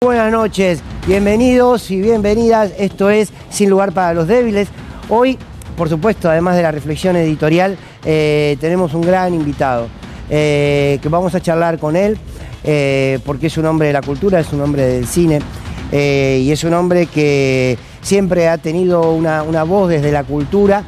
Buenas noches, bienvenidos y bienvenidas. Esto es Sin Lugar para los Débiles. Hoy, por supuesto, además de la reflexión editorial, tenemos un gran invitado que vamos a charlar con él porque es un hombre de la cultura, es un hombre del cine y es un hombre que siempre ha tenido una voz desde la cultura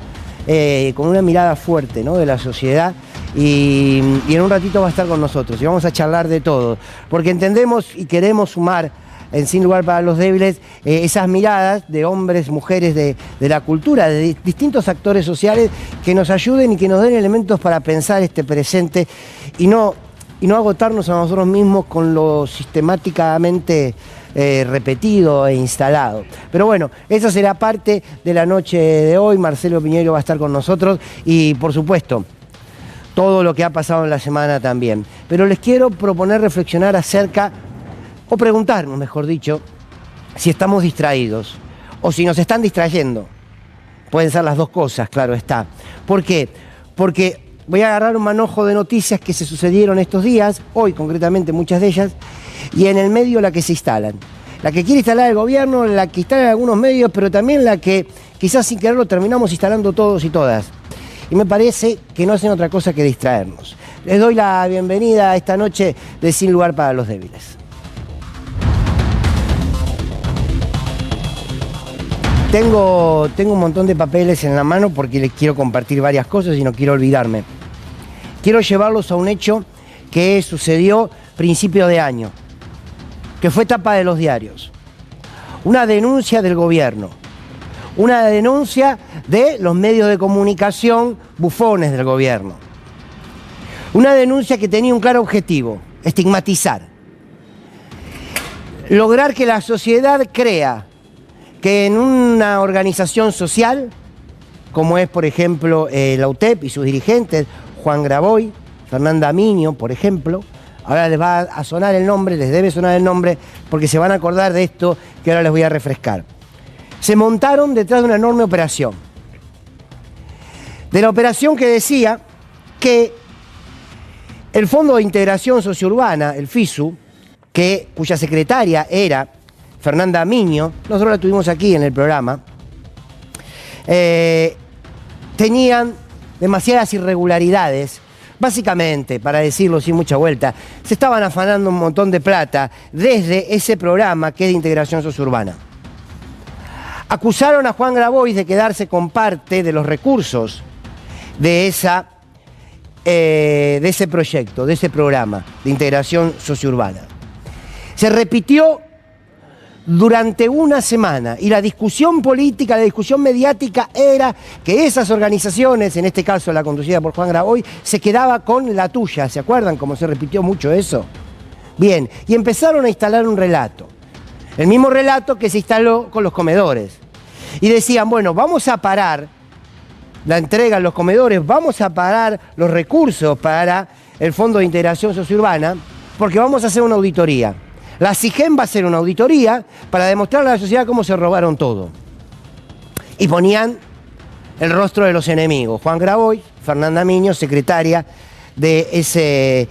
con una mirada fuerte, ¿no?, de la sociedad. Y en un ratito va a estar con nosotros y vamos a charlar de todo, porque entendemos y queremos sumar en Sin Lugar para los Débiles esas miradas de hombres, mujeres de la cultura, de distintos actores sociales que nos ayuden y que nos den elementos para pensar este presente y no agotarnos a nosotros mismos con lo sistemáticamente repetido e instalado. Pero bueno, esa será parte de la noche de hoy. Marcelo Piñeiro va a estar con nosotros y, por supuesto, todo lo que ha pasado en la semana también. Pero les quiero proponer reflexionar acerca, o preguntarnos, mejor dicho, si estamos distraídos o si nos están distrayendo. Pueden ser las dos cosas, claro está. ¿Por qué? Porque voy a agarrar un manojo de noticias que se sucedieron estos días, hoy concretamente muchas de ellas, y en el medio la que se instalan. La que quiere instalar el gobierno, la que instalan algunos medios, pero también la que quizás sin quererlo terminamos instalando todos y todas. Y me parece que no hacen otra cosa que distraernos. Les doy la bienvenida a esta noche de Sin Lugar para los Débiles. Tengo un montón de papeles en la mano porque les quiero compartir varias cosas y no quiero olvidarme. Quiero llevarlos a un hecho que sucedió principio de año, que fue tapa de los diarios. Una denuncia del gobierno. Una denuncia de los medios de comunicación bufones del gobierno. Una denuncia que tenía un claro objetivo: estigmatizar. Lograr que la sociedad crea que en una organización social, como es por ejemplo la UTEP y sus dirigentes, Juan Graboy, Fernanda Miño, por ejemplo, ahora les va a sonar el nombre, les debe sonar el nombre, porque se van a acordar de esto que ahora les voy a refrescar. Se montaron detrás de una enorme operación. De la operación que decía que el Fondo de Integración Sociourbana, el FISU, cuya secretaria era Fernanda Miño, nosotros la tuvimos aquí en el programa, tenían demasiadas irregularidades. Básicamente, para decirlo sin mucha vuelta, se estaban afanando un montón de plata desde ese programa que es de integración sociourbana. Acusaron a Juan Grabois de quedarse con parte de los recursos de ese proyecto, de ese programa de integración sociourbana. Se repitió durante una semana y la discusión política, la discusión mediática era que esas organizaciones, en este caso la conducida por Juan Grabois, se quedaba con la tuya. ¿Se acuerdan cómo se repitió mucho eso? Bien, y empezaron a instalar un relato. El mismo relato que se instaló con los comedores. Y decían, bueno, vamos a parar la entrega en los comedores, vamos a parar los recursos para el Fondo de Integración Sociourbana, porque vamos a hacer una auditoría. La CIGEM va a hacer una auditoría para demostrarle a la sociedad cómo se robaron todo. Y ponían el rostro de los enemigos. Juan Grabois, Fernanda Miño, secretaria de ese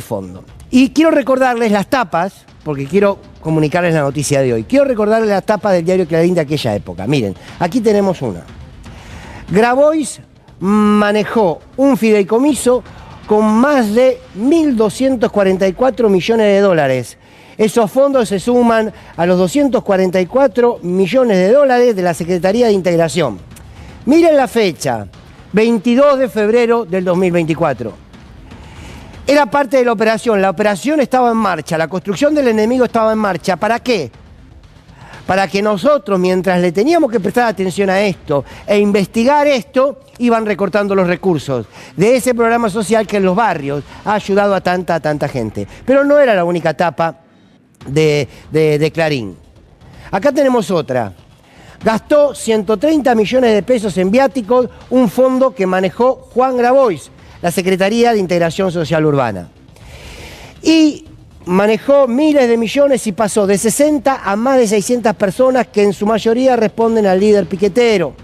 fondo. Y quiero recordarles las tapas, porque quiero comunicarles la noticia de hoy. Quiero recordarles las tapas del diario Clarín de aquella época. Miren, aquí tenemos una. Grabois manejó un fideicomiso con más de 1.244 millones de dólares. Esos fondos se suman a los 244 millones de dólares de la Secretaría de Integración. Miren la fecha, 22 de febrero del 2024. Era parte de la operación estaba en marcha, la construcción del enemigo estaba en marcha. ¿Para qué? Para que nosotros, mientras le teníamos que prestar atención a esto e investigar esto, iban recortando los recursos de ese programa social que en los barrios ha ayudado a tanta gente. Pero no era la única etapa de Clarín. Acá tenemos otra. Gastó 130 millones de pesos en viáticos, un fondo que manejó Juan Grabois, la Secretaría de Integración Social Urbana. Y manejó miles de millones y pasó de 60 a más de 600 personas que en su mayoría responden al líder piquetero.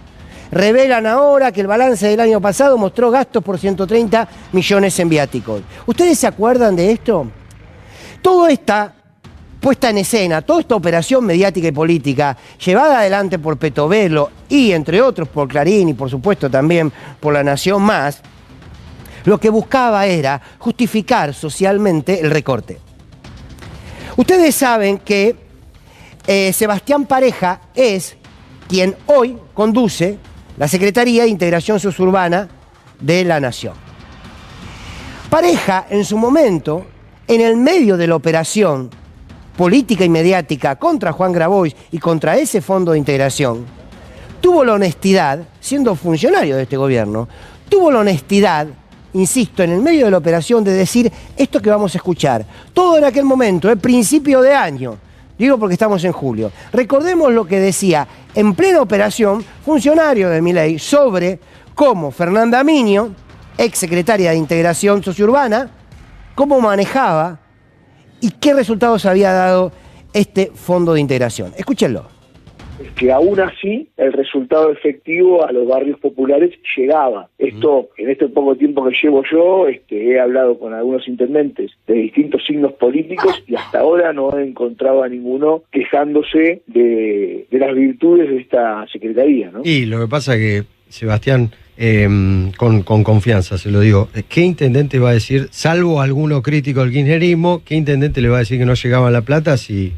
Revelan ahora que el balance del año pasado mostró gastos por 130 millones en viáticos. ¿Ustedes se acuerdan de esto? Toda esta puesta en escena, toda esta operación mediática y política llevada adelante por Petovelo y, entre otros, por Clarín y, por supuesto, también por La Nación Más, lo que buscaba era justificar socialmente el recorte. Ustedes saben que Sebastián Pareja es quien hoy conduce la Secretaría de Integración Sociurbana de La Nación. Pareja, en su momento, en el medio de la operación política y mediática contra Juan Grabois y contra ese fondo de integración, tuvo la honestidad, siendo funcionario de este gobierno, tuvo la honestidad, insisto, en el medio de la operación de decir esto que vamos a escuchar. Todo en aquel momento, el principio de año, digo porque estamos en julio. Recordemos lo que decía en plena operación funcionario de Milei sobre cómo Fernanda Miño, ex secretaria de Integración Sociurbana, cómo manejaba y qué resultados había dado este fondo de integración. Escúchenlo. Es que aún así el resultado efectivo a los barrios populares llegaba. Esto, en este poco tiempo que llevo yo, he hablado con algunos intendentes de distintos signos políticos y hasta ahora no he encontrado a ninguno quejándose de las virtudes de esta secretaría, ¿no? Y lo que pasa es que, Sebastián, con confianza se lo digo, ¿qué intendente va a decir, salvo alguno crítico del kirchnerismo, qué intendente le va a decir que no llegaba la plata si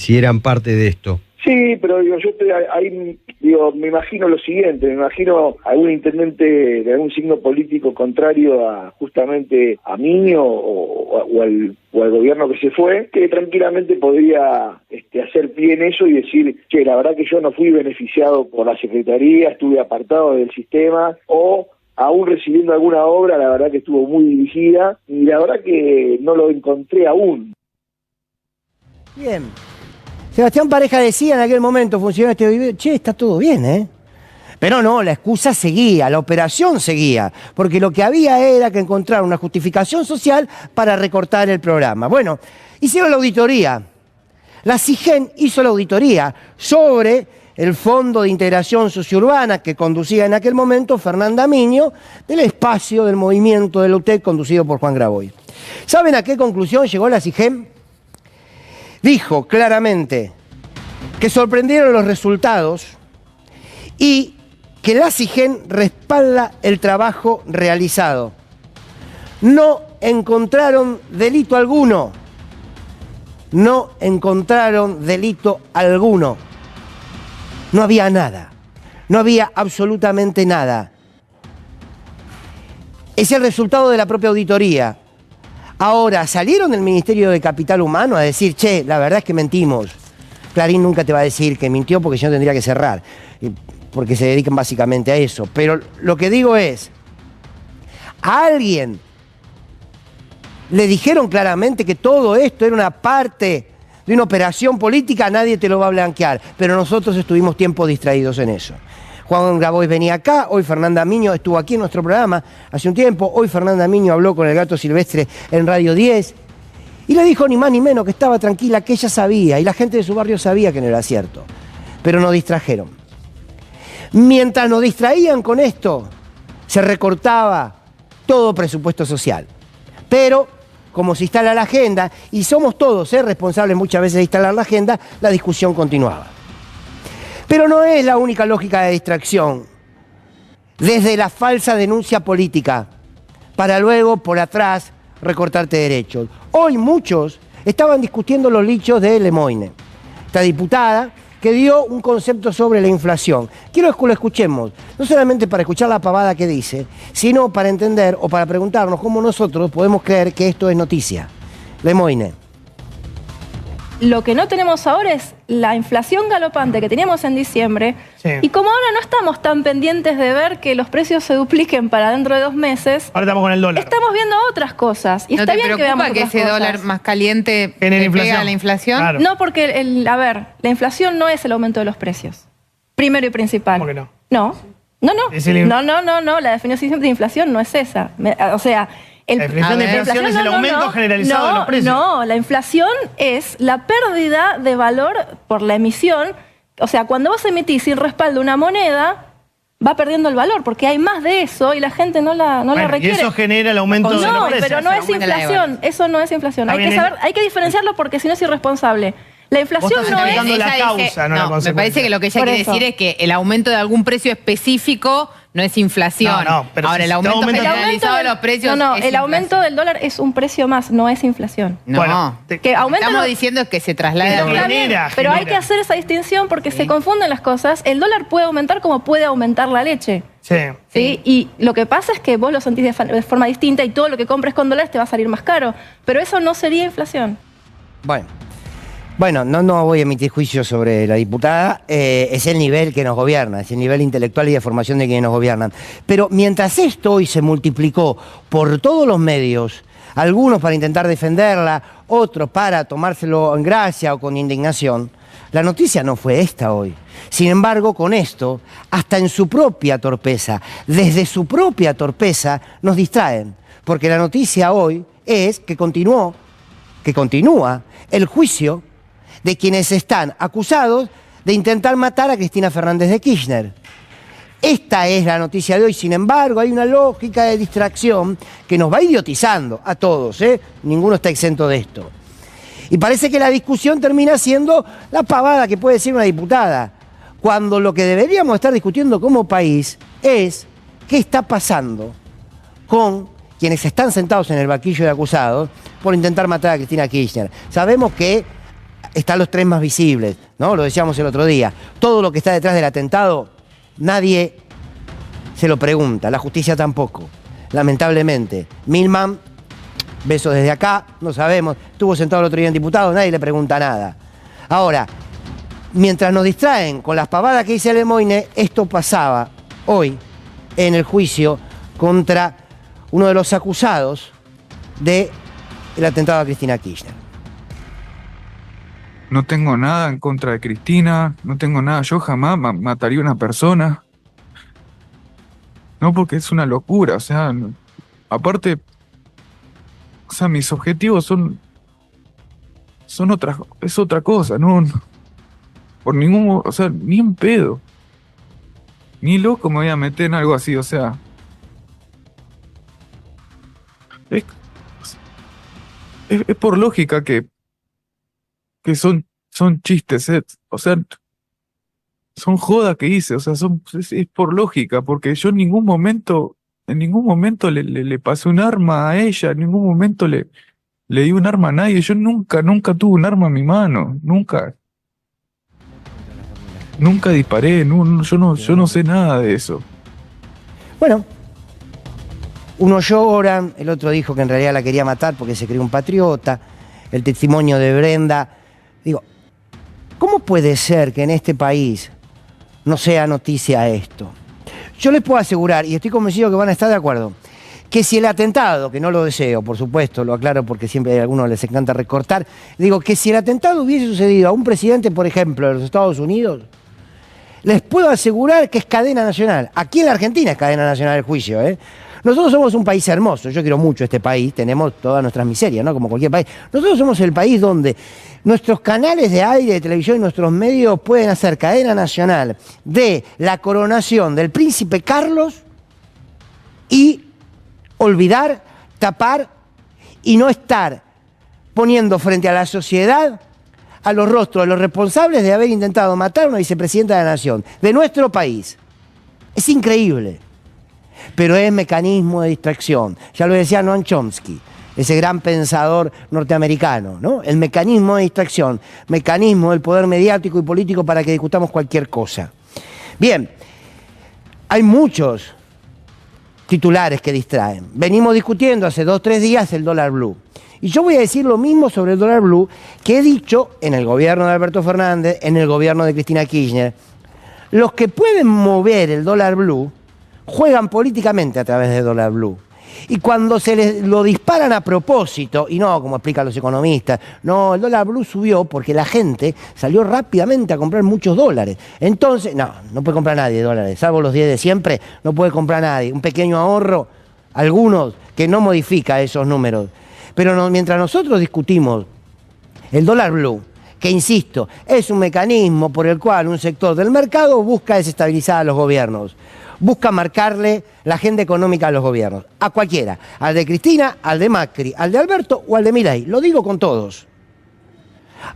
eran parte de esto? Sí, pero digo, yo estoy ahí, digo, me imagino lo siguiente, me imagino algún intendente de algún signo político contrario a justamente a Miño o al gobierno que se fue, que tranquilamente podría hacer pie en eso y decir, che, la verdad que yo no fui beneficiado por la Secretaría, estuve apartado del sistema, o aún recibiendo alguna obra, la verdad que estuvo muy dirigida, y la verdad que no lo encontré aún. Bien. Sebastián Pareja decía en aquel momento, funcionario de este gobierno, che, está todo bien, ¿eh? Pero no, la excusa seguía, la operación seguía, porque lo que había era que encontrar una justificación social para recortar el programa. Bueno, hicieron la auditoría. La SIGEN hizo la auditoría sobre el Fondo de Integración Sociurbana que conducía en aquel momento Fernanda Miño, del espacio del movimiento de la UTEC conducido por Juan Grabois. ¿Saben a qué conclusión llegó la SIGEN? Dijo claramente que sorprendieron los resultados y que la SIGEN respalda el trabajo realizado. No encontraron delito alguno. No encontraron delito alguno. No había nada. No había absolutamente nada. Es el resultado de la propia auditoría. Ahora, salieron del Ministerio de Capital Humano a decir, che, la verdad es que mentimos. Clarín nunca te va a decir que mintió porque yo tendría que cerrar, porque se dedican básicamente a eso. Pero lo que digo es, a alguien le dijeron claramente que todo esto era una parte de una operación política, nadie te lo va a blanquear. Pero nosotros estuvimos tiempo distraídos en eso. Juan Grabois venía acá, hoy Fernanda Miño estuvo aquí en nuestro programa hace un tiempo, hoy Fernanda Miño habló con el Gato Silvestre en Radio 10 y le dijo ni más ni menos que estaba tranquila, que ella sabía y la gente de su barrio sabía que no era cierto, pero nos distrajeron. Mientras nos distraían con esto, se recortaba todo presupuesto social, pero como se instala la agenda, y somos todos responsables muchas veces de instalar la agenda, la discusión continuaba. Pero no es la única lógica de distracción. Desde la falsa denuncia política, para luego, por atrás, recortarte derechos. Hoy muchos estaban discutiendo los dichos de Lemoine, esta diputada que dio un concepto sobre la inflación. Quiero que lo escuchemos, no solamente para escuchar la pavada que dice, sino para entender o para preguntarnos cómo nosotros podemos creer que esto es noticia. Lemoine. Lo que no tenemos ahora es la inflación galopante que teníamos en diciembre. Sí. Y como ahora no estamos tan pendientes de ver que los precios se dupliquen para dentro de 2 meses, ahora estamos con el dólar. Estamos viendo otras cosas. Y ¿No está te bien que veamos preocupa que ese dólar más caliente pega a la inflación? Claro. No, porque, la inflación no es el aumento de los precios. Primero y principal. ¿Cómo que no? No. No, la definición de inflación no es esa. O sea... La definición de inflación es el aumento generalizado de los precios. No, la inflación es la pérdida de valor por la emisión. O sea, cuando vos emitís sin respaldo una moneda, va perdiendo el valor, porque hay más de eso y la gente no la requiere. Y eso genera el aumento de los precios. No, pero no es inflación, eso no es inflación. Hay que diferenciarlo porque si no es irresponsable. La inflación no es... la causa, no la consecuencia. Me parece que lo que ella quiere decir es que el aumento de algún precio específico no es inflación. Pero ahora, si el aumento generalizado de los precios No, es el aumento del dólar es un precio más, no es inflación. No, bueno, que aumenta estamos diciendo que se traslade a pero hay que hacer esa distinción porque se confunden las cosas. El dólar puede aumentar como puede aumentar la leche. Sí. Y lo que pasa es que vos lo sentís de forma distinta y todo lo que compres con dólares te va a salir más caro. Pero eso no sería inflación. Bueno, no voy a emitir juicio sobre la diputada, es el nivel que nos gobierna, es el nivel intelectual y de formación de quienes nos gobiernan. Pero mientras esto hoy se multiplicó por todos los medios, algunos para intentar defenderla, otros para tomárselo en gracia o con indignación, la noticia no fue esta hoy. Sin embargo, con esto, hasta en su propia torpeza, desde su propia torpeza, nos distraen. Porque la noticia hoy es que continúa el juicio de quienes están acusados de intentar matar a Cristina Fernández de Kirchner. Esta es la noticia de hoy. Sin embargo, hay una lógica de distracción que nos va idiotizando a todos, ¿eh? Ninguno está exento de esto. Y parece que la discusión termina siendo la pavada que puede decir una diputada, cuando lo que deberíamos estar discutiendo como país es qué está pasando con quienes están sentados en el banquillo de acusados por intentar matar a Cristina Kirchner. Sabemos que están los tres más visibles, ¿no? Lo decíamos el otro día. Todo lo que está detrás del atentado, nadie se lo pregunta, la justicia tampoco, lamentablemente. Milman, beso desde acá, no sabemos, estuvo sentado el otro día en diputado, nadie le pregunta nada. Ahora, mientras nos distraen con las pavadas que dice Lemoine, esto pasaba hoy en el juicio contra uno de los acusados del atentado a Cristina Kirchner. No tengo nada en contra de Cristina, no tengo nada, yo jamás mataría a una persona. No, porque es una locura, o sea, aparte, o sea, mis objetivos son otra cosa, no, por ningún, o sea, ni un pedo. Ni loco me voy a meter en algo así, o sea. Es por lógica que son chistes, o sea, son jodas que hice, o sea, es por lógica, porque yo en ningún momento le pasé un arma a ella, en ningún momento le di un arma a nadie, yo nunca tuve un arma en mi mano, nunca disparé, yo no sé nada de eso. Bueno, uno llora, el otro dijo que en realidad la quería matar porque se cree un patriota, el testimonio de Brenda. Digo, ¿cómo puede ser que en este país no sea noticia esto? Yo les puedo asegurar, y estoy convencido que van a estar de acuerdo, que si el atentado, que no lo deseo, por supuesto, lo aclaro porque siempre a algunos les encanta recortar, digo que si el atentado hubiese sucedido a un presidente, por ejemplo, de los Estados Unidos, les puedo asegurar que es cadena nacional. Aquí en la Argentina es cadena nacional el juicio, ¿eh? Nosotros somos un país hermoso, yo quiero mucho este país, tenemos todas nuestras miserias, ¿no? Como cualquier país. Nosotros somos el país donde nuestros canales de aire, de televisión y nuestros medios pueden hacer cadena nacional de la coronación del príncipe Carlos y olvidar, tapar y no estar poniendo frente a la sociedad a los rostros de los responsables de haber intentado matar a una vicepresidenta de la nación, de nuestro país. Es increíble. Pero es mecanismo de distracción. Ya lo decía Noam Chomsky, ese gran pensador norteamericano, ¿no? El mecanismo de distracción, mecanismo del poder mediático y político para que discutamos cualquier cosa. Bien, hay muchos titulares que distraen. Venimos discutiendo hace 2 o 3 días el dólar blue. Y yo voy a decir lo mismo sobre el dólar blue que he dicho en el gobierno de Alberto Fernández, en el gobierno de Cristina Kirchner. Los que pueden mover el dólar blue juegan políticamente a través del dólar blue. Y cuando se les lo disparan a propósito, y no como explican los economistas, no, el dólar blue subió porque la gente salió rápidamente a comprar muchos dólares. Entonces, no puede comprar nadie dólares, salvo los 10 de siempre, no puede comprar nadie. Un pequeño ahorro, algunos, que no modifica esos números. Pero mientras nosotros discutimos el dólar blue, que insisto, es un mecanismo por el cual un sector del mercado busca desestabilizar a los gobiernos. busca marcarle la agenda económica a los gobiernos, a cualquiera, al de Cristina, al de Macri, al de Alberto o al de Milei, lo digo con todos.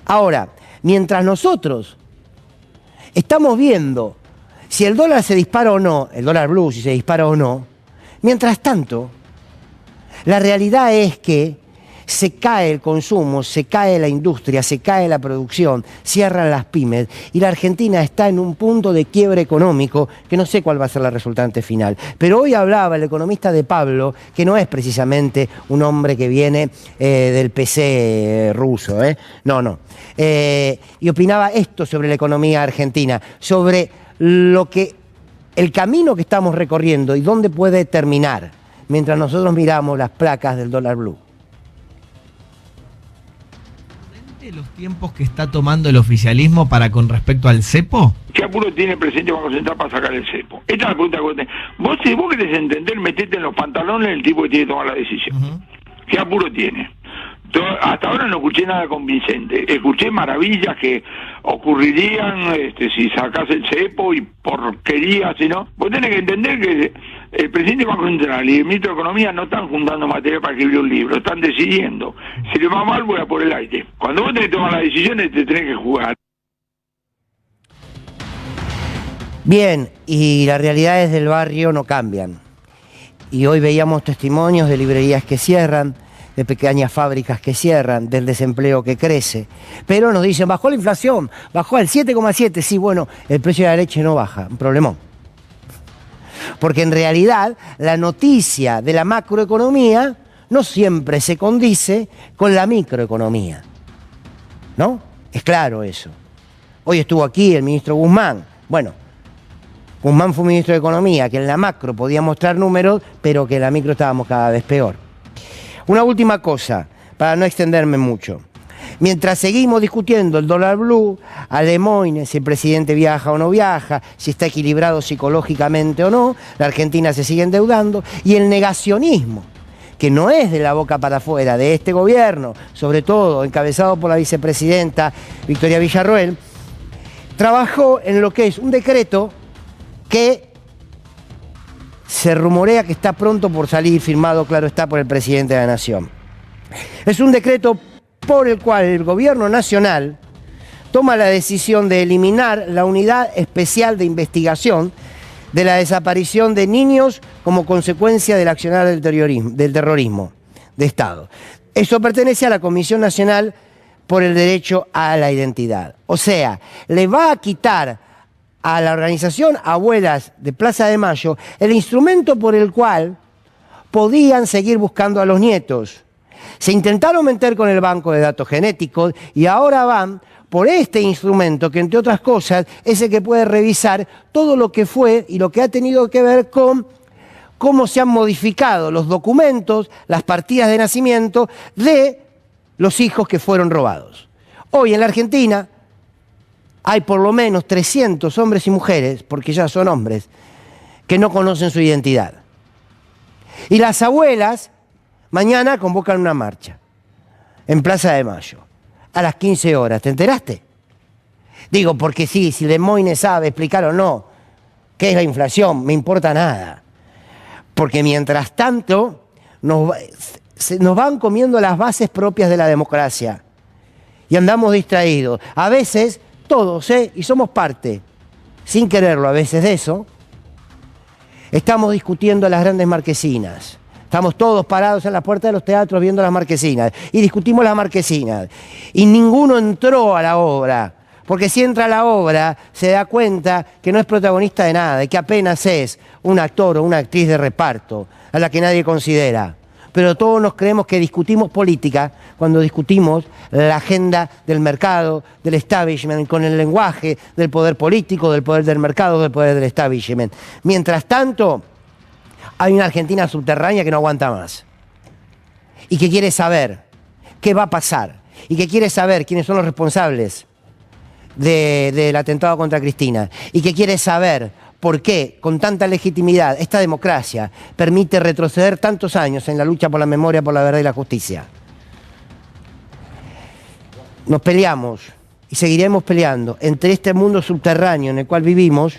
Ahora, mientras nosotros estamos viendo si el dólar se dispara o no, el dólar blue si se dispara o no, mientras tanto, la realidad es que se cae el consumo, se cae la industria, se cae la producción, cierran las pymes y la Argentina está en un punto de quiebre económico que no sé cuál va a ser la resultante final. Pero hoy hablaba el economista de Pablo, que no es precisamente un hombre que viene del PC ruso, no. Y opinaba esto sobre la economía argentina, sobre el camino que estamos recorriendo y dónde puede terminar, mientras nosotros miramos las placas del dólar blue. ¿Los tiempos que está tomando el oficialismo para con respecto al cepo? ¿Qué apuro tiene el presidente Banco Central para sacar el cepo? Esta es la pregunta que vos tenés. Vos, si vos querés entender, metete en los pantalones del tipo que tiene que tomar la decisión. ¿Qué apuro tiene? Hasta ahora no escuché nada convincente. Escuché maravillas que ocurrirían si sacás el cepo y porquerías, ¿no? Vos tenés que entender que el presidente del Banco Central y el ministro de Economía no están juntando material para escribir un libro, están decidiendo. Si le va mal, voy a por el aire. Cuando vos tenés que tomar las decisiones, te tenés que jugar. Bien, y las realidades del barrio no cambian. Y hoy veíamos testimonios de librerías que cierran, de pequeñas fábricas que cierran, del desempleo que crece. Pero nos dicen, bajó la inflación, bajó al 7,7. Sí, bueno, el precio de la leche no baja, un problemón. Porque en realidad la noticia de la macroeconomía no siempre se condice con la microeconomía. ¿No? Es claro eso. Hoy estuvo aquí el ministro Guzmán. Bueno, Guzmán fue ministro de Economía, que en la macro podía mostrar números, pero que en la micro estábamos cada vez peor. Una última cosa, para no extenderme mucho. Mientras seguimos discutiendo el dólar blue, a Lemoyne, si el presidente viaja o no viaja, si está equilibrado psicológicamente o no, la Argentina se sigue endeudando, y el negacionismo, que no es de la boca para afuera de este gobierno, sobre todo encabezado por la vicepresidenta Victoria Villarroel, trabajó en lo que es un decreto que se rumorea que está pronto por salir firmado, claro está, por el presidente de la Nación. Es un decreto por el cual el gobierno nacional toma la decisión de eliminar la unidad especial de investigación de la desaparición de niños como consecuencia del accionar del terrorismo de Estado. Eso pertenece a la Comisión Nacional por el Derecho a la Identidad. O sea, le va a quitar a la organización Abuelas de Plaza de Mayo el instrumento por el cual podían seguir buscando a los nietos. Se intentaron meter con el banco de datos genéticos y ahora van por este instrumento que, entre otras cosas, es el que puede revisar todo lo que fue y lo que ha tenido que ver con cómo se han modificado los documentos, las partidas de nacimiento de los hijos que fueron robados. Hoy en la Argentina hay por lo menos 300 hombres y mujeres, porque ya son hombres, que no conocen su identidad. Y las abuelas mañana convocan una marcha en Plaza de Mayo a las 15 horas. ¿Te enteraste? Digo, porque sí, si Lemoyne sabe explicar o no qué es la inflación, me importa nada. Porque mientras tanto nos van comiendo las bases propias de la democracia y andamos distraídos. A veces todos, y somos parte, sin quererlo a veces de eso, estamos discutiendo las grandes marquesinas. Estamos todos parados en la puerta de los teatros viendo las marquesinas y discutimos las marquesinas. Y ninguno entró a la obra, porque si entra a la obra se da cuenta que no es protagonista de nada, de que apenas es un actor o una actriz de reparto a la que nadie considera. Pero todos nos creemos que discutimos política cuando discutimos la agenda del mercado, del establishment, con el lenguaje del poder político, del poder del mercado, del poder del establishment. Mientras tanto, hay una Argentina subterránea que no aguanta más y que quiere saber qué va a pasar y que quiere saber quiénes son los responsables del atentado contra Cristina y que quiere saber por qué, con tanta legitimidad, esta democracia permite retroceder tantos años en la lucha por la memoria, por la verdad y la justicia. Nos peleamos y seguiremos peleando entre este mundo subterráneo en el cual vivimos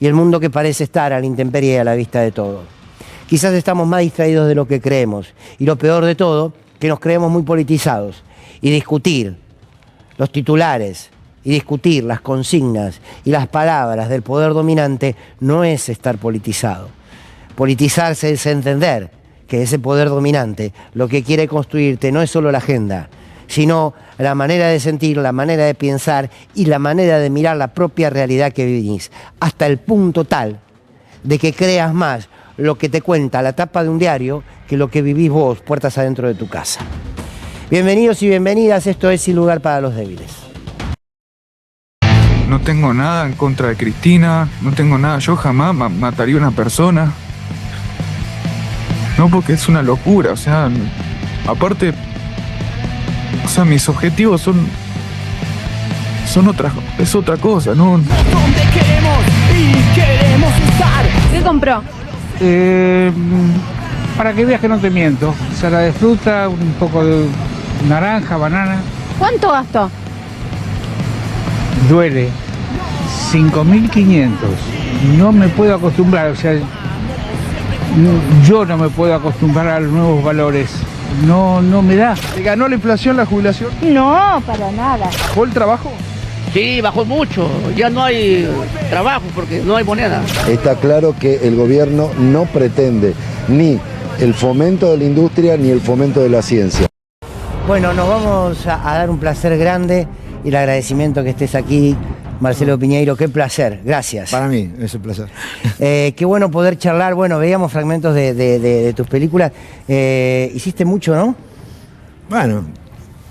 y el mundo que parece estar a la intemperie y a la vista de todos. Quizás estamos más distraídos de lo que creemos, y lo peor de todo, que nos creemos muy politizados, y discutir los titulares, y discutir las consignas y las palabras del poder dominante no es estar politizado. Politizarse es entender que ese poder dominante lo que quiere construirte no es solo la agenda, sino la manera de sentir, la manera de pensar y la manera de mirar la propia realidad que vivís, hasta el punto tal de que creas más lo que te cuenta la tapa de un diario que lo que vivís vos, puertas adentro de tu casa. Bienvenidos y bienvenidas, esto es Sin Lugar para los Débiles. No tengo nada en contra de Cristina, no tengo nada, yo jamás mataría a una persona. No, porque es una locura, o sea, aparte, o sea, mis objetivos es otra cosa, ¿no? ¿Dónde queremos y queremos estar? ¿Qué compró? Para que veas que no te miento. Sala de fruta, un poco de naranja, banana. ¿Cuánto gastó? Duele. 5.500. No me puedo acostumbrar, o sea, yo no me puedo acostumbrar a los nuevos valores. No me da. ¿Le ganó la inflación la jubilación? No, para nada. ¿Bajó el trabajo? Sí, bajó mucho. Ya no hay trabajo porque no hay moneda. Está claro que el gobierno no pretende ni el fomento de la industria ni el fomento de la ciencia. Bueno, nos vamos a dar un placer grande y el agradecimiento que estés aquí, Marcelo Piñeiro. Qué placer, gracias. Para mí es un placer. Qué bueno poder charlar. Bueno, veíamos fragmentos de tus películas. Hiciste mucho, ¿no? Bueno,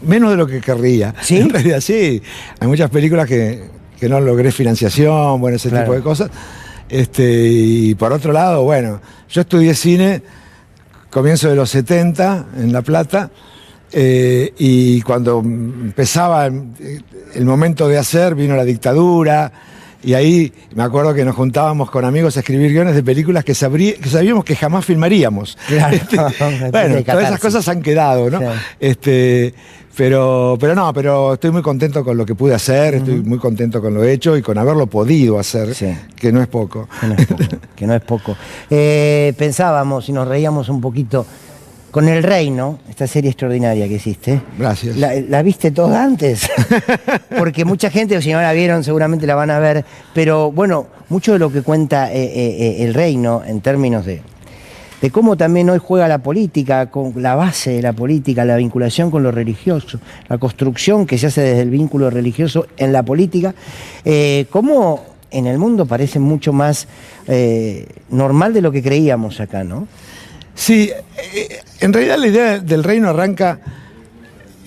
menos de lo que querría. ¿Sí? En realidad sí. Hay muchas películas que no logré financiación, bueno, ese tipo de cosas. Y por otro lado, bueno, yo estudié cine comienzo de los 70 en La Plata, y cuando empezaba el momento de hacer, vino la dictadura, y ahí me acuerdo que nos juntábamos con amigos a escribir guiones de películas que sabíamos que jamás filmaríamos. Claro, bueno, todas esas cosas han quedado, ¿no? Sí. Pero estoy muy contento con lo que pude hacer, estoy muy contento con lo hecho y con haberlo podido hacer, sí, que no es poco. Que no es poco. Pensábamos y nos reíamos un poquito con El Reino, esta serie extraordinaria que hiciste. Gracias. ¿La viste toda antes? Porque mucha gente, si no la vieron, seguramente la van a ver, pero bueno, mucho de lo que cuenta El Reino en términos de cómo también hoy juega la política, con la base de la política, la vinculación con lo religioso, la construcción que se hace desde el vínculo religioso en la política, cómo en el mundo parece mucho más normal de lo que creíamos acá, ¿no? Sí, en realidad la idea del Reino arranca,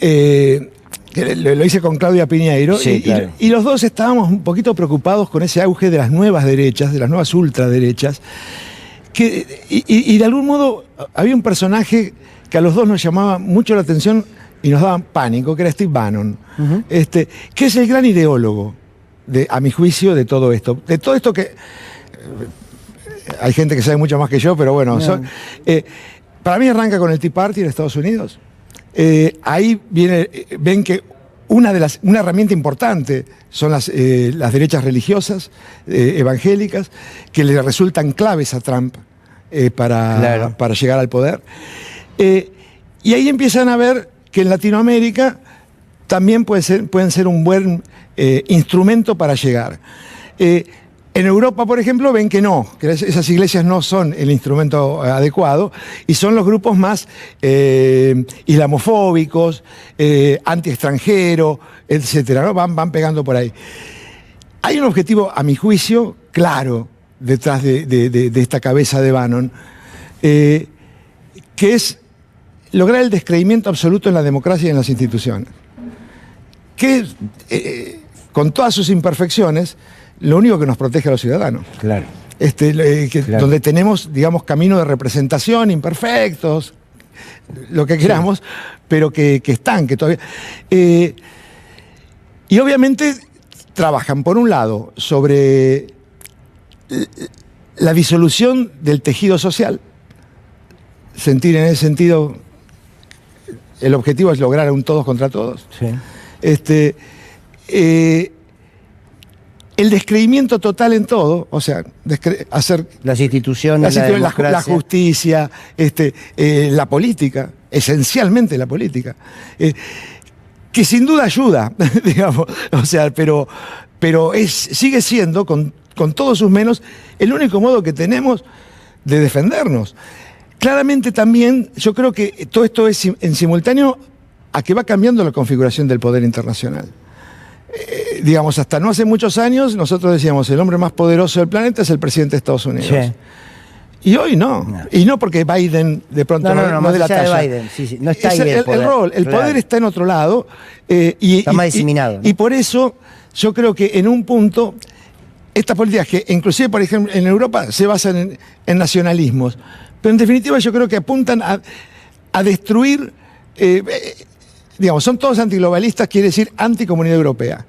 lo hice con Claudia Piñeiro, sí, claro. Y los dos estábamos un poquito preocupados con ese auge de las nuevas derechas, de las nuevas ultraderechas, y de algún modo había un personaje que a los dos nos llamaba mucho la atención y nos daba pánico, que era Steve Bannon, que es el gran ideólogo, a mi juicio, de todo esto que... hay gente que sabe mucho más que yo, pero bueno, para mí arranca con el Tea Party en Estados Unidos. Ahí ven que una herramienta importante son las derechas religiosas, evangélicas, que le resultan claves a Trump para llegar al poder. Y ahí empiezan a ver que en Latinoamérica también pueden ser un buen instrumento para llegar. En Europa, por ejemplo, ven que no, que esas iglesias no son el instrumento adecuado y son los grupos más islamofóbicos, anti-extranjero, etcétera, ¿no? Van pegando por ahí. Hay un objetivo, a mi juicio, claro, detrás de esta cabeza de Bannon, que es lograr el descreimiento absoluto en la democracia y en las instituciones. Que, con todas sus imperfecciones, lo único que nos protege a los ciudadanos. Claro. Claro. Donde tenemos, digamos, caminos de representación imperfectos, lo que queramos, sí, pero que están, que todavía... y obviamente trabajan, por un lado, sobre la disolución del tejido social. Sentir en ese sentido, el objetivo es lograr un todos contra todos. Sí. el descreimiento total en todo, o sea, hacer las instituciones, la justicia, la política, esencialmente la política, que sin duda ayuda, digamos, o sea, pero sigue siendo, con todos sus menos, el único modo que tenemos de defendernos. Claramente también, yo creo que todo esto es en simultáneo a que va cambiando la configuración del poder internacional. Digamos, hasta no hace muchos años, nosotros decíamos, el hombre más poderoso del planeta es el presidente de Estados Unidos. Sí. Y hoy no. Y no porque Biden de pronto no de la talla. De Biden. Sí, no está ahí el poder. El poder está en otro lado. Está más diseminado. Y por eso yo creo que en un punto, estas políticas que inclusive, por ejemplo, en Europa se basan en nacionalismos, pero en definitiva yo creo que apuntan a destruir, digamos, son todos antiglobalistas, quiere decir anticomunidad europea.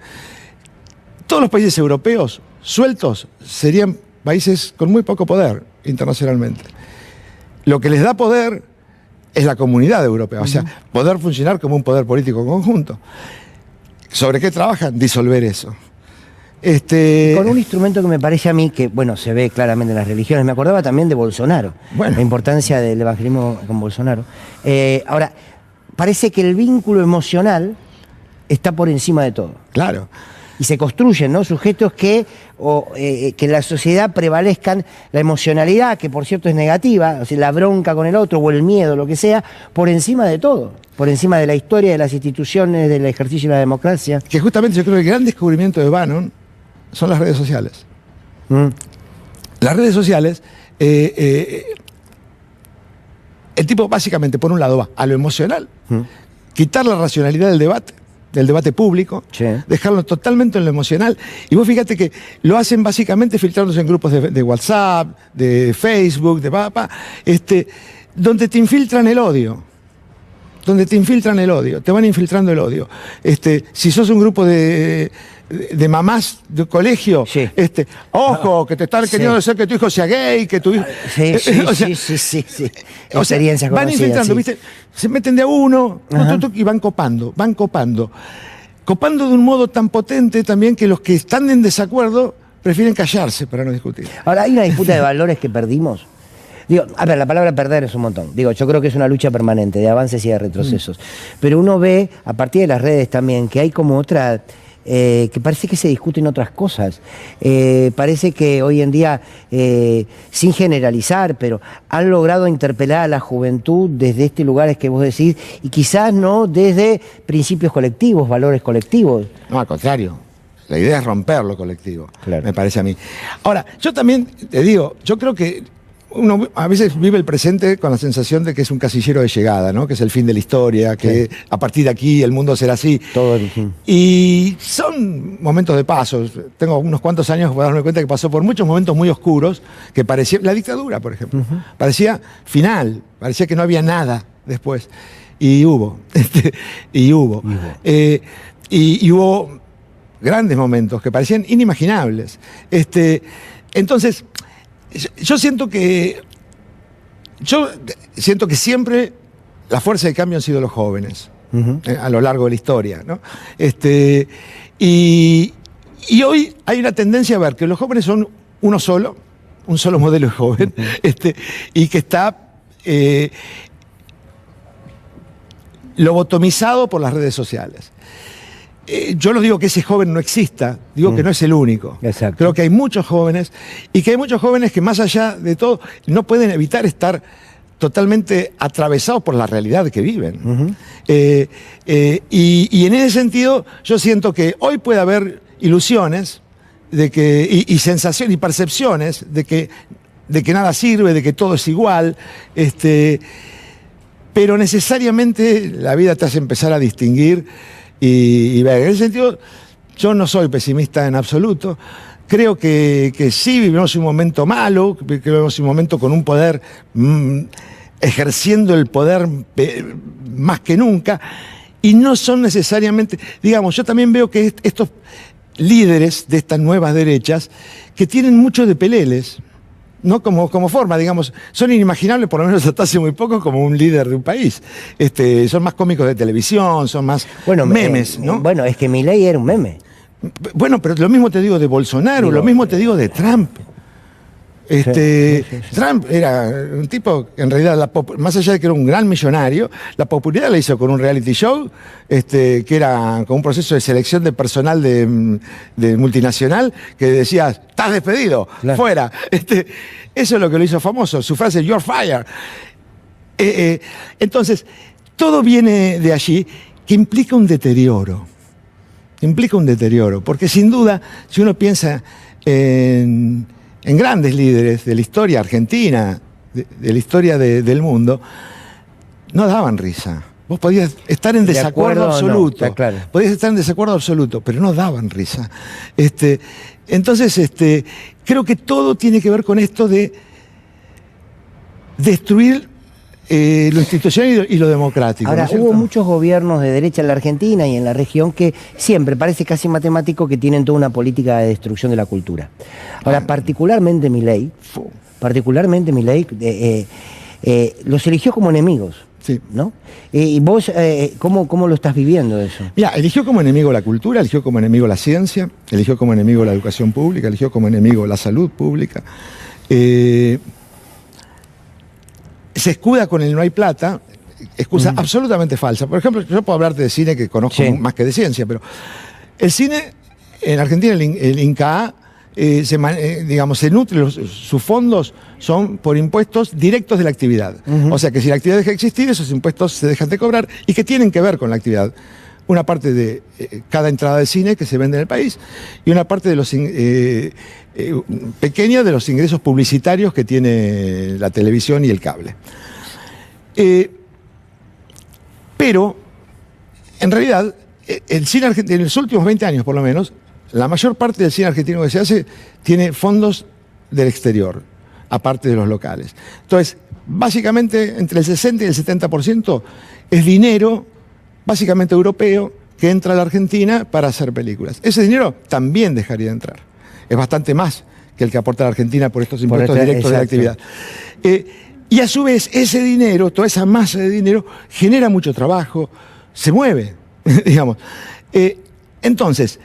Todos los países europeos sueltos serían países con muy poco poder internacionalmente. Lo que les da poder es la comunidad europea, o sea, poder funcionar como un poder político conjunto. ¿Sobre qué trabajan? Disolver eso. Con un instrumento que me parece a mí que, bueno, se ve claramente en las religiones. Me acordaba también de Bolsonaro, la importancia del evangelismo con Bolsonaro. Ahora, parece que el vínculo emocional está por encima de todo. Claro. Y se construyen, ¿no?, sujetos que en la sociedad prevalezcan la emocionalidad, que por cierto es negativa, o sea, la bronca con el otro o el miedo, lo que sea, por encima de todo, por encima de la historia, de las instituciones, del ejercicio de la democracia. Que justamente yo creo que el gran descubrimiento de Bannon son las redes sociales. Las redes sociales, el tipo básicamente, por un lado, va a lo emocional, quitar la racionalidad del debate público, dejarlo totalmente en lo emocional. Y vos fíjate que lo hacen básicamente filtrándose en grupos de WhatsApp, de Facebook, donde te infiltran el odio. Te van infiltrando el odio. Si sos un grupo de mamás de colegio, ojo, que te están queriendo decir que tu hijo sea gay, que tu hijo... Sí. Experiencias van infiltrando, ¿viste? Se meten de a uno y van copando. Copando de un modo tan potente también que los que están en desacuerdo prefieren callarse para no discutir. Ahora, hay una disputa de valores que perdimos. Digo, a ver, la palabra perder es un montón. Digo, yo creo que es una lucha permanente de avances y de retrocesos. Pero uno ve, a partir de las redes también, que hay como otra... que parece que se discuten otras cosas. Parece que hoy en día, sin generalizar, pero han logrado interpelar a la juventud desde lugares que vos decís, y quizás no desde principios colectivos, valores colectivos. No, al contrario. La idea es romper lo colectivo, me parece a mí. Ahora, yo también te digo, yo creo que uno a veces vive el presente con la sensación de que es un casillero de llegada, ¿no? Que es el fin de la historia, que a partir de aquí el mundo será así. Y son momentos de paso. Tengo unos cuantos años para darme cuenta que pasó por muchos momentos muy oscuros, que parecía, la dictadura, por ejemplo, parecía final, parecía que no había nada después. Y hubo, y hubo grandes momentos que parecían inimaginables. Entonces, yo siento que siempre la fuerza de cambio han sido los jóvenes a lo largo de la historia, ¿no? Y hoy hay una tendencia a ver que los jóvenes son un solo modelo de joven, y que está lobotomizado por las redes sociales. Yo no digo que ese joven no exista, digo que no es el único. Exacto. Creo que hay muchos jóvenes, y que hay muchos jóvenes que más allá de todo no pueden evitar estar totalmente atravesados por la realidad que viven. Y en ese sentido yo siento que hoy puede haber ilusiones y sensaciones y percepciones de que nada sirve, de que todo es igual, pero necesariamente la vida te hace empezar a distinguir y ver. En ese sentido, yo no soy pesimista en absoluto. Creo que sí vivimos un momento malo, que vivimos un momento con un poder ejerciendo el poder más que nunca, y no son necesariamente, digamos, yo también veo que estos líderes de estas nuevas derechas, que tienen mucho de peleles, ¿no? Como forma, digamos, son inimaginables, por lo menos hasta hace muy poco, como un líder de un país. Son más cómicos de televisión, son más memes, ¿no? Bueno, es que Milei era un meme. Bueno, pero lo mismo te digo de Bolsonaro, lo mismo te digo de Trump. Trump era un tipo que en realidad, más allá de que era un gran millonario, la popularidad la hizo con un reality show, que era con un proceso de selección de personal de multinacional, que decía, estás despedido, fuera. Eso es lo que lo hizo famoso, su frase, you're fired. Entonces, todo viene de allí, que implica un deterioro. Implica un deterioro, porque sin duda, si uno piensa en grandes líderes de la historia argentina, de la historia del mundo, no daban risa. Vos podías estar en desacuerdo absoluto. No, claro. Podías estar en desacuerdo absoluto, pero no daban risa. Entonces, creo que todo tiene que ver con esto de destruir lo institucional y lo democrático. Ahora, ¿no hubo muchos gobiernos de derecha en la Argentina y en la región que siempre, parece casi matemático, que tienen toda una política de destrucción de la cultura. Ahora, particularmente Milei, los eligió como enemigos. Sí. ¿No? ¿Y vos cómo lo estás viviendo eso? Mira, eligió como enemigo la cultura, eligió como enemigo la ciencia, eligió como enemigo la educación pública, eligió como enemigo la salud pública. Se escuda con el no hay plata, excusa absolutamente falsa. Por ejemplo, yo puedo hablarte de cine, que conozco más que de ciencia, pero el cine en Argentina, el INCAA, se nutre, sus fondos son por impuestos directos de la actividad. O sea que si la actividad deja de existir, esos impuestos se dejan de cobrar y que tienen que ver con la actividad. Una parte de cada entrada de cine que se vende en el país y una parte de los pequeña de los ingresos publicitarios que tiene la televisión y el cable. Pero, en realidad, el cine argentino, en los últimos 20 años por lo menos, la mayor parte del cine argentino que se hace tiene fondos del exterior, aparte de los locales. Entonces, básicamente, entre el 60 y el 70% es dinero, básicamente europeo, que entra a la Argentina para hacer películas. Ese dinero también dejaría de entrar. Es bastante más que el que aporta la Argentina por estos impuestos directos de la actividad. Y a su vez, ese dinero, toda esa masa de dinero, genera mucho trabajo, se mueve, digamos. Entonces,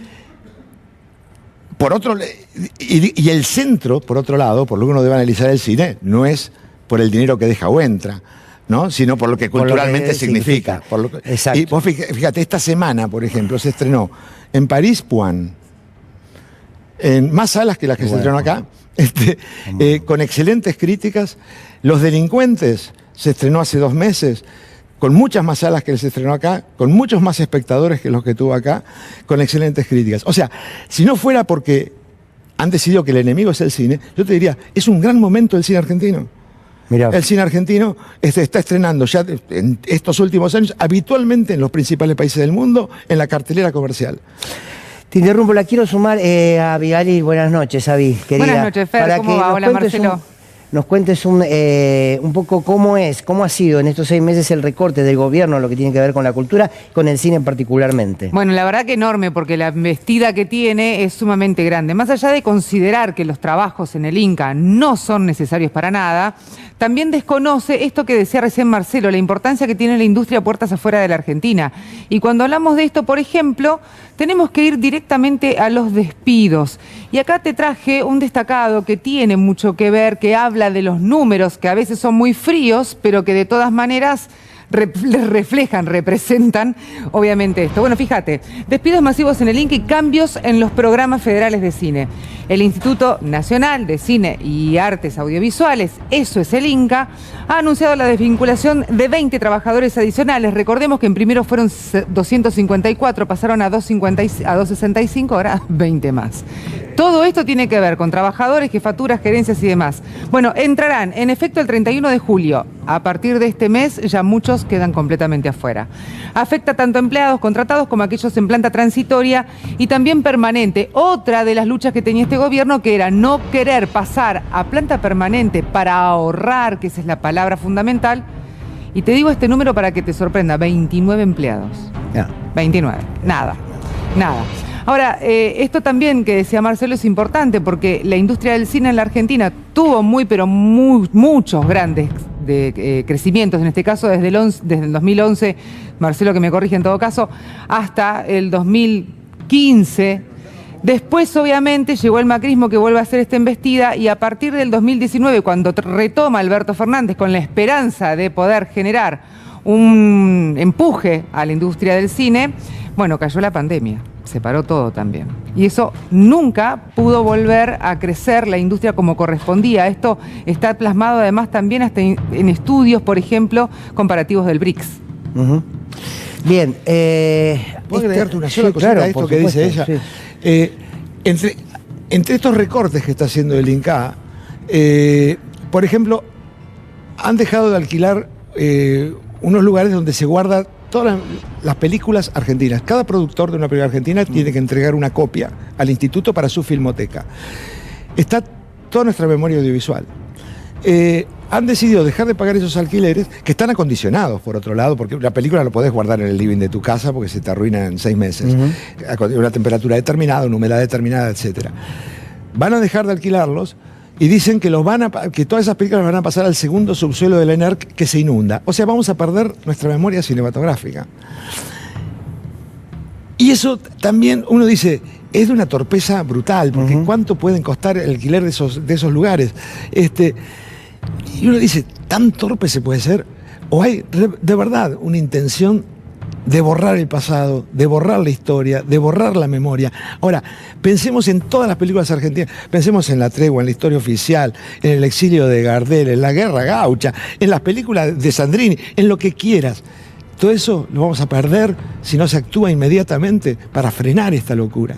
por otro y el centro, por otro lado, por lo que uno debe analizar el cine, no es por el dinero que deja o entra, ¿no? Sino por lo que culturalmente significa. Exacto. Y vos fíjate, esta semana, por ejemplo, se estrenó en París Puan, en más salas que las que se estrenó acá, con excelentes críticas. Los Delincuentes se estrenó hace 2 meses, con muchas más salas que se estrenó acá, con muchos más espectadores que los que tuvo acá, con excelentes críticas. O sea, si no fuera porque han decidido que el enemigo es el cine, yo te diría, es un gran momento el cine argentino. Mirá. El cine argentino está estrenando ya en estos últimos años, habitualmente en los principales países del mundo, en la cartelera comercial. Te interrumpo, la quiero sumar a Abigail. Buenas noches, Abi, querida. Buenas noches, Fer, ¿cómo va? Hola, Marcelo. Nos cuentes un poco cómo ha sido en estos 6 meses el recorte del gobierno, lo que tiene que ver con la cultura, con el cine particularmente. Bueno, la verdad que enorme, porque la embestida que tiene es sumamente grande. Más allá de considerar que los trabajos en el Inca no son necesarios para nada, también desconoce esto que decía recién Marcelo, la importancia que tiene la industria puertas afuera de la Argentina. Y cuando hablamos de esto, por ejemplo, tenemos que ir directamente a los despidos. Y acá te traje un destacado que tiene mucho que ver, que habla de los números, que a veces son muy fríos, pero que de todas maneras les reflejan, representan, obviamente, esto. Bueno, fíjate, despidos masivos en el INCA y cambios en los programas federales de cine. El Instituto Nacional de Cine y Artes Audiovisuales, eso es el INCA, ha anunciado la desvinculación de 20 trabajadores adicionales. Recordemos que en primero fueron 254, pasaron a 265, ahora 20 más. Todo esto tiene que ver con trabajadores, jefaturas, gerencias y demás. Bueno, entrarán en efecto el 31 de julio. A partir de este mes ya muchos quedan completamente afuera. Afecta tanto a empleados contratados como a aquellos en planta transitoria y también permanente. Otra de las luchas que tenía este gobierno, que era no querer pasar a planta permanente para ahorrar, que esa es la palabra fundamental. Y te digo este número para que te sorprenda, 29 empleados. 29, nada. Ahora, esto también que decía Marcelo es importante porque la industria del cine en la Argentina tuvo muchos grandes crecimientos, en este caso desde el 2011, Marcelo que me corrige en todo caso, hasta el 2015, Después, obviamente, llegó el macrismo que vuelve a hacer esta embestida y a partir del 2019, cuando retoma Alberto Fernández con la esperanza de poder generar un empuje a la industria del cine, bueno, cayó la pandemia, se paró todo también. Y eso nunca pudo volver a crecer la industria como correspondía. Esto está plasmado además también hasta en estudios, por ejemplo, comparativos del BRICS. Bien. ¿Puedo agregarte una sola cosita a esto que dice ella? Sí. Entre estos recortes que está haciendo el INCA, por ejemplo, han dejado de alquilar unos lugares donde se guardan todas las películas argentinas. Cada productor de una película argentina tiene que entregar una copia al instituto para su filmoteca. Está toda nuestra memoria audiovisual. Han decidido dejar de pagar esos alquileres, que están acondicionados, por otro lado, porque la película lo podés guardar en el living de tu casa porque se te arruina en 6 meses. A una temperatura determinada, una humedad determinada, etc. Van a dejar de alquilarlos y dicen que que todas esas películas van a pasar al segundo subsuelo de la ENERC, que se inunda. O sea, vamos a perder nuestra memoria cinematográfica. Y eso también, uno dice, es de una torpeza brutal, porque ¿cuánto pueden costar el alquiler de esos lugares? Y uno dice, ¿tan torpe se puede ser? ¿O hay de verdad una intención de borrar el pasado, de borrar la historia, de borrar la memoria? Ahora, pensemos en todas las películas argentinas, pensemos en La Tregua, en La Historia Oficial, en El exilio de Gardel, en La Guerra Gaucha, en las películas de Sandrini, en lo que quieras. Todo eso lo vamos a perder si no se actúa inmediatamente para frenar esta locura.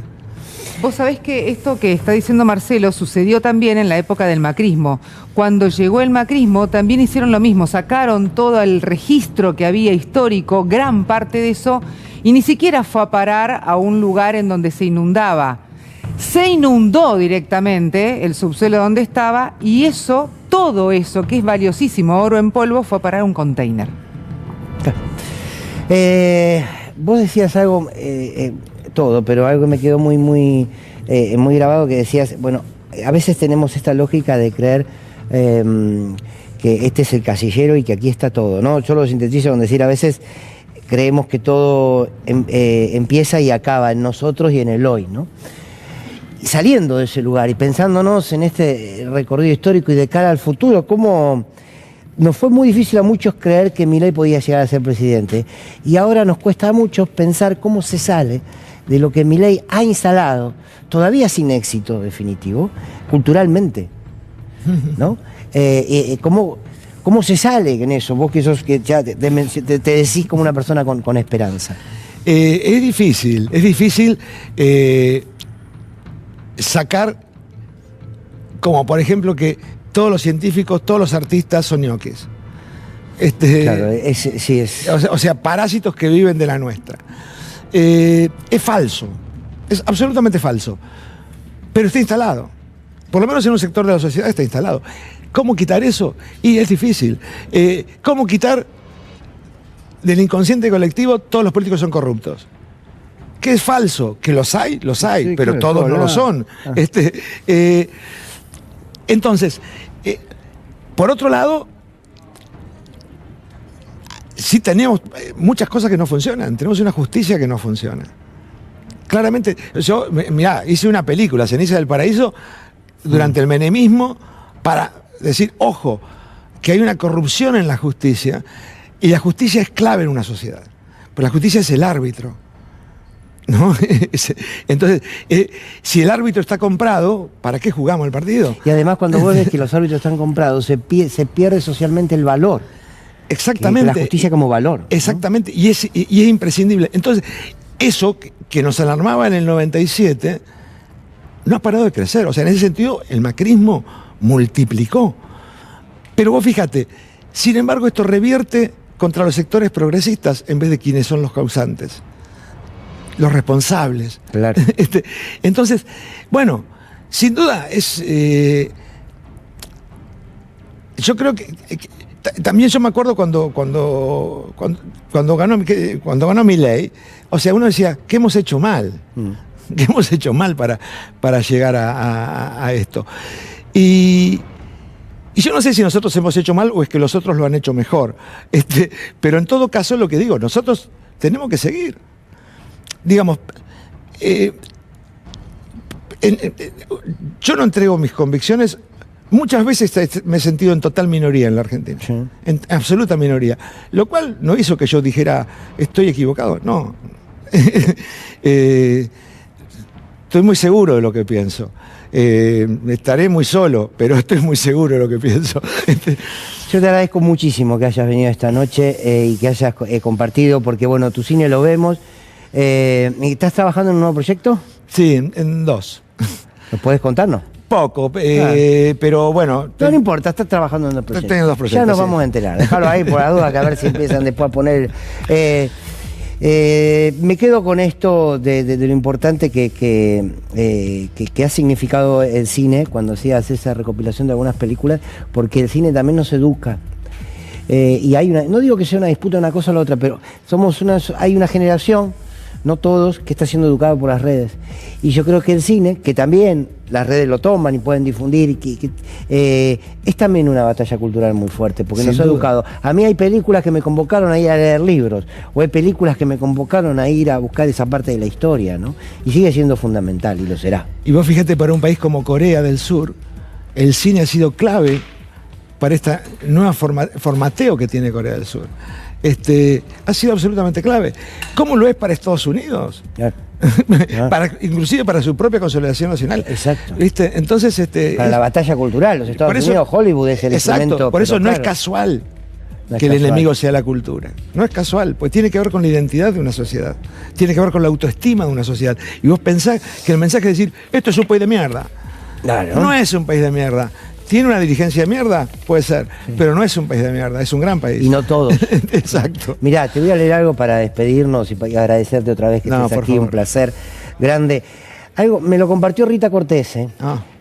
Vos sabés que esto que está diciendo Marcelo sucedió también en la época del macrismo. Cuando llegó el macrismo también hicieron lo mismo, sacaron todo el registro que había histórico, gran parte de eso, y ni siquiera fue a parar a un lugar en donde se inundaba. Se inundó directamente el subsuelo donde estaba y eso, todo eso que es valiosísimo, oro en polvo, fue a parar a un container. Vos decías algo... todo, pero algo que me quedó muy grabado, que decías, bueno, a veces tenemos esta lógica de creer que este es el casillero y que aquí está todo, ¿no? Yo lo sintetizo con decir, a veces creemos que todo empieza y acaba en nosotros y en el hoy, ¿no? Y saliendo de ese lugar y pensándonos en este recorrido histórico y de cara al futuro, cómo nos fue muy difícil a muchos creer que Milei podía llegar a ser presidente, y ahora nos cuesta a muchos pensar cómo se sale de lo que Milei ha instalado, todavía sin éxito definitivo, culturalmente, ¿no? ¿Cómo se sale en eso? Vos que sos, que ya te decís como una persona con esperanza. Es difícil sacar, como por ejemplo que todos los científicos, todos los artistas son ñoquis. Claro, sí es. O sea, parásitos que viven de la nuestra. Es falso, es absolutamente falso, pero está instalado. Por lo menos en un sector de la sociedad está instalado. ¿Cómo quitar eso? Y es difícil. ¿Cómo quitar del inconsciente colectivo todos los políticos son corruptos? Que es falso, que los hay, sí, pero claro, todos no lo son. Entonces, por otro lado, sí tenemos muchas cosas que no funcionan. Tenemos una justicia que no funciona. Claramente, yo, mirá, hice una película, Ceniza del Paraíso, durante el menemismo, para decir, ojo, que hay una corrupción en la justicia, y la justicia es clave en una sociedad. Pero la justicia es el árbitro, ¿no? Entonces, si el árbitro está comprado, ¿para qué jugamos el partido? Y además, cuando vos ves que los árbitros están comprados, se pierde socialmente el valor. Exactamente. La justicia como valor. Exactamente, ¿no? Y es imprescindible. Entonces, eso que nos alarmaba en el 97 no ha parado de crecer. O sea, en ese sentido, el macrismo multiplicó. Pero vos fíjate, sin embargo, esto revierte contra los sectores progresistas en vez de quienes son los causantes, los responsables. Claro. Entonces, bueno, sin duda es... yo creo que también yo me acuerdo cuando ganó Milei, o sea, uno decía, ¿qué hemos hecho mal? ¿Qué hemos hecho mal para llegar a esto? Y yo no sé si nosotros hemos hecho mal o es que los otros lo han hecho mejor. Pero en todo caso, lo que digo, nosotros tenemos que seguir. Digamos, Yo no entrego mis convicciones. Muchas veces me he sentido en total minoría en la Argentina, sí. En absoluta minoría, lo cual no hizo que yo dijera estoy equivocado, no. Estoy muy seguro de lo que pienso. Estaré muy solo, pero estoy muy seguro de lo que pienso. Yo te agradezco muchísimo que hayas venido esta noche y que hayas compartido, porque bueno, tu cine lo vemos. ¿Estás trabajando en un nuevo proyecto? Sí, en 2. ¿Lo puedes contarnos? Poco, pero bueno. No importa, estás trabajando en 2 proyectos. Tengo 2 proyectos. Ya nos vamos a enterar. Déjalo ahí por la duda, que a ver si empiezan después a poner. Me quedo con esto de lo importante que ha significado el cine cuando hacías esa recopilación de algunas películas, porque el cine también nos educa. Y hay no digo que sea una disputa de una cosa o la otra, pero hay una generación, no todos, que está siendo educado por las redes. Y yo creo que el cine, que también las redes lo toman y pueden difundir, es también una batalla cultural muy fuerte, porque nos ha educado. A mí hay películas que me convocaron a ir a leer libros, o hay películas que me convocaron a ir a buscar esa parte de la historia, ¿no? Y sigue siendo fundamental, y lo será. Y vos fíjate, para un país como Corea del Sur, el cine ha sido clave para esta nueva formateo que tiene Corea del Sur. Ha sido absolutamente clave. ¿Cómo lo es para Estados Unidos? Inclusive para su propia consolidación nacional. Exacto. ¿Viste? Entonces, para la batalla cultural, los Estados Unidos, Hollywood es el instrumento. Por eso no es casual que el enemigo sea la cultura. No es casual, pues tiene que ver con la identidad de una sociedad. Tiene que ver con la autoestima de una sociedad. Y vos pensás que el mensaje es decir, esto es un país de mierda. Claro. No es un país de mierda. ¿Tiene una dirigencia de mierda? Puede ser, sí. Pero no es un país de mierda, es un gran país. Y no todos. Exacto. Mirá, te voy a leer algo para despedirnos y agradecerte otra vez que estés aquí, un placer grande. Algo me lo compartió Rita Cortés,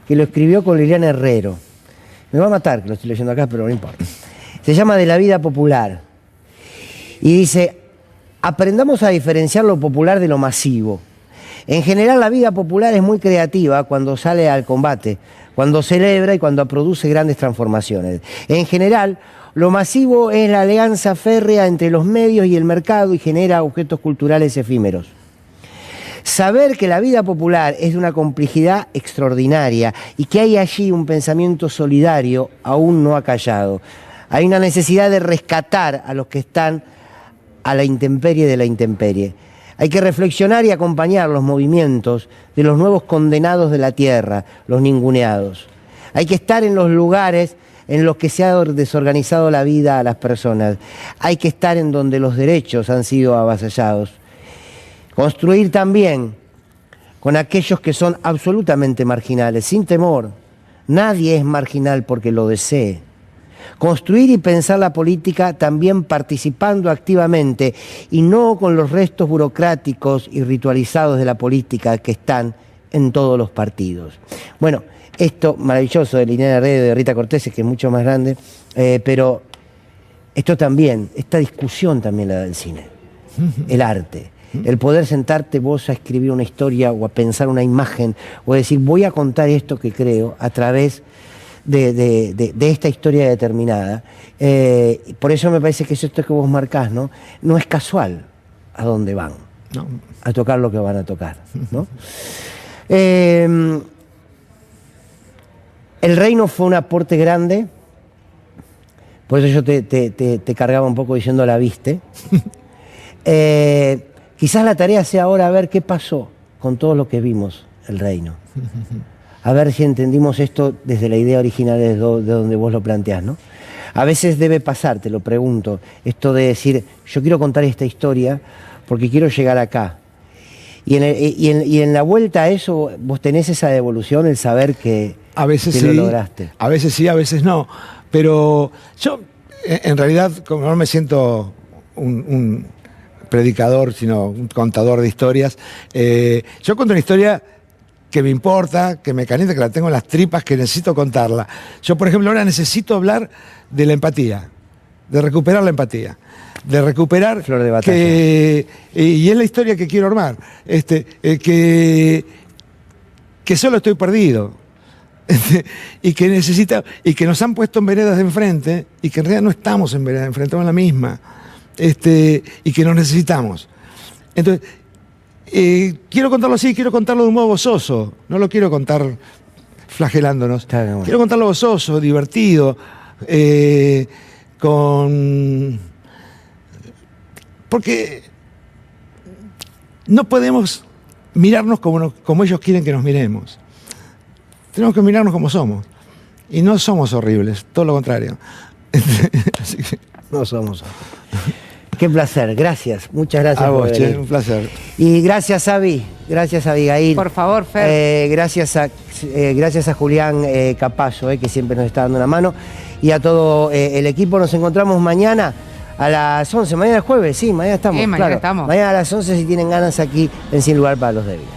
que lo escribió con Liliana Herrero. Me va a matar que lo estoy leyendo acá, pero no importa. Se llama De la vida popular. Y dice, aprendamos a diferenciar lo popular de lo masivo. En general la vida popular es muy creativa cuando sale al combate, cuando celebra y cuando produce grandes transformaciones. En general, lo masivo es la alianza férrea entre los medios y el mercado y genera objetos culturales efímeros. Saber que la vida popular es de una complejidad extraordinaria y que hay allí un pensamiento solidario aún no acallado. Hay una necesidad de rescatar a los que están a la intemperie de la intemperie. Hay que reflexionar y acompañar los movimientos de los nuevos condenados de la tierra, los ninguneados. Hay que estar en los lugares en los que se ha desorganizado la vida a las personas. Hay que estar en donde los derechos han sido avasallados. Construir también con aquellos que son absolutamente marginales, sin temor. Nadie es marginal porque lo desee. Construir y pensar la política también participando activamente y no con los restos burocráticos y ritualizados de la política que están en todos los partidos. Bueno, esto maravilloso de Liliana Herrero y de Rita Cortés, que es mucho más grande, pero esto también, esta discusión también la da el cine, el arte. El poder sentarte vos a escribir una historia o a pensar una imagen o decir voy a contar esto que creo a través de esta historia determinada. Por eso me parece que es esto que vos marcás, ¿no? No es casual a dónde van, no. A tocar lo que van a tocar, ¿no? El Reino fue un aporte grande, por eso yo te cargaba un poco diciendo la viste. Quizás la tarea sea ahora ver qué pasó con todo lo que vimos El Reino. A ver si entendimos esto desde la idea original de donde vos lo planteás, ¿no? A veces debe pasar, te lo pregunto, esto de decir, yo quiero contar esta historia porque quiero llegar acá. Y en la vuelta a eso, vos tenés esa devolución, el saber que, a veces sí, lo lograste. A veces sí, a veces no. Pero yo, en realidad, como no me siento un predicador, sino un contador de historias, yo cuento una historia que me importa, que me calienta, que la tengo en las tripas, que necesito contarla. Yo, por ejemplo, ahora necesito hablar de la empatía, de recuperar la empatía, de recuperar... Flor de batalla. Y es la historia que quiero armar, que solo estoy perdido, y que necesita, y que nos han puesto en veredas de enfrente, y que en realidad no estamos en veredas de enfrente, estamos en la misma, y que nos necesitamos. Entonces, quiero contarlo así, quiero contarlo de un modo gozoso. No lo quiero contar flagelándonos. Bueno. Quiero contarlo gozoso, divertido, porque no podemos mirarnos como ellos quieren que nos miremos. Tenemos que mirarnos como somos. Y no somos horribles, todo lo contrario. Así que no somos horribles. Qué placer, gracias, muchas gracias. A vos, por che, venir. un placer. Y gracias, Avi, gracias, Abigail. Por favor, Fer. Gracias a Julián Capallo, que siempre nos está dando una mano. Y a todo el equipo. Nos encontramos mañana a las 11. Mañana es jueves, sí, mañana estamos. Mañana estamos. Mañana a las 11 si tienen ganas aquí en Sin Lugar para los Débiles.